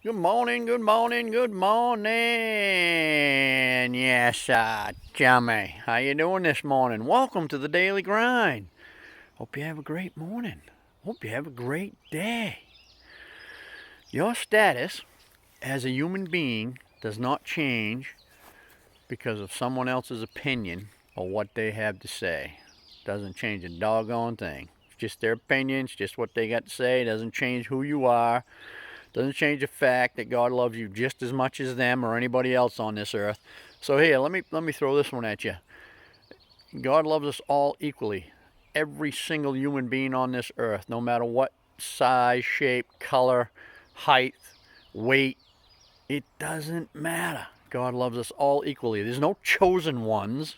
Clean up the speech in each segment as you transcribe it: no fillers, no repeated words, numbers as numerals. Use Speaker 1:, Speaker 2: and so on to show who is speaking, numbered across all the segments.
Speaker 1: Good morning, good morning, good morning. Yes, Jimmy. How you doing this morning? Welcome to the Daily Grind. Hope you have a great morning. Hope you have a great day. Your status as a human being does not change because of someone else's opinion or what they have to say. Doesn't change a doggone thing. It's just their opinions, just what they got to say. It doesn't change who you are. Doesn't change the fact that God loves you just as much as them or anybody else on this earth. So here, let me throw this one at you. God loves us all equally. Every single human being on this earth, no matter what size, shape, color, height, weight, it doesn't matter. God loves us all equally. There's no chosen ones.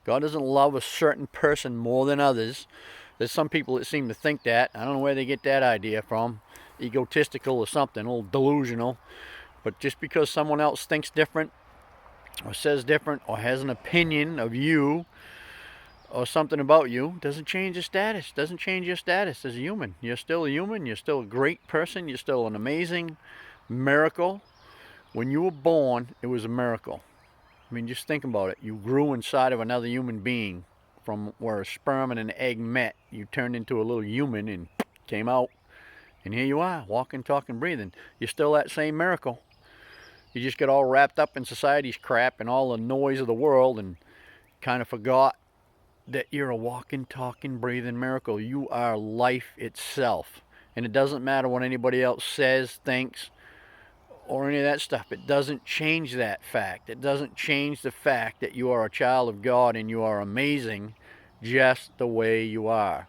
Speaker 1: God doesn't love a certain person more than others. There's some people that seem to think that. I don't know where they get that idea from. Egotistical or something, a little delusional. But just because someone else thinks different or says different or has an opinion of you or something about you doesn't change your status. Doesn't change your status as a human. You're still a human. You're still a great person. You're still an amazing miracle. When you were born, it was a miracle. I mean, just think about it. You grew inside of another human being from where a sperm and an egg met. You turned into a little human and came out. And here you are, walking, talking, breathing. You're still that same miracle. You just get all wrapped up in society's crap and all the noise of the world and kind of forgot that you're a walking, talking, breathing miracle. You are life itself. And it doesn't matter what anybody else says, thinks, or any of that stuff. It doesn't change that fact. It doesn't change the fact that you are a child of God and you are amazing just the way you are.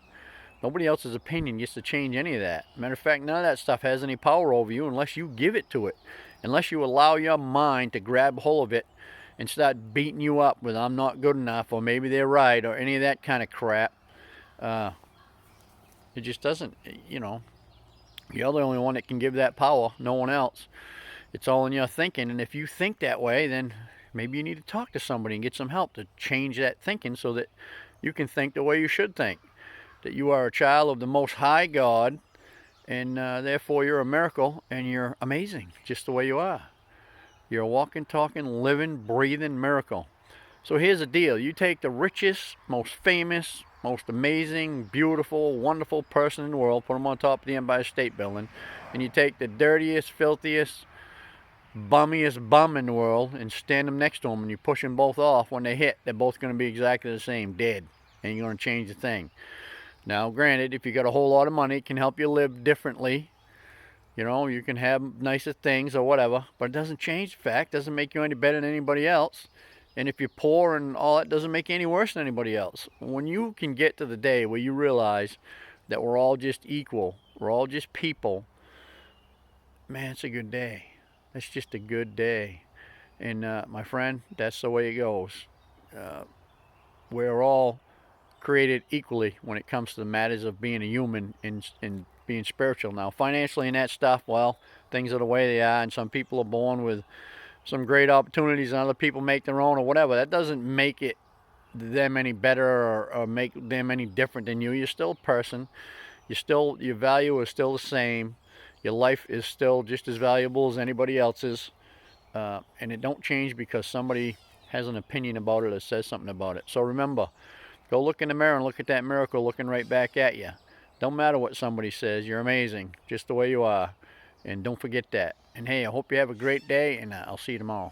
Speaker 1: Nobody else's opinion gets to change any of that. Matter of fact, none of that stuff has any power over you unless you give it to it. Unless you allow your mind to grab hold of it and start beating you up with I'm not good enough or maybe they're right or any of that kind of crap. Uh, it just doesn't, you're the only one that can give that power, no one else. It's all in your thinking, and if you think that way, then maybe you need to talk to somebody and get some help to change that thinking so that you can think the way you should think. That you are a child of the Most High God, and therefore you're a miracle and you're amazing just the way you are. You're a walking, talking, living, breathing miracle. So here's the deal. You take the richest, most famous, most amazing, beautiful, wonderful person in the world, put them on top of the Empire State Building, and you take the dirtiest, filthiest, bummiest bum in the world and stand them next to them and you push them both off. When they hit, they're both going to be exactly the same, dead. Ain't going to change a thing. Now, granted, if you got a whole lot of money, it can help you live differently. You can have nicer things or whatever, but it doesn't change the fact. Doesn't make you any better than anybody else. And if you're poor and all that, doesn't make you any worse than anybody else. When you can get to the day where you realize that we're all just equal, we're all just people, man, it's a good day. It's just a good day. And my friend, that's the way it goes. Uh, we're all created equally when it comes to the matters of being a human and being spiritual. Now, financially and that stuff, well, things are the way they are, and some people are born with some great opportunities, and other people make their own or whatever. That doesn't make it them any better or make them any different than you. You're still a person. Your value is still the same. Your life is still just as valuable as anybody else's, and it don't change because somebody has an opinion about it or says something about it. So remember, go look in the mirror and look at that miracle looking right back at you. Don't matter what somebody says, you're amazing just the way you are. And don't forget that. And hey, I hope you have a great day, and I'll see you tomorrow.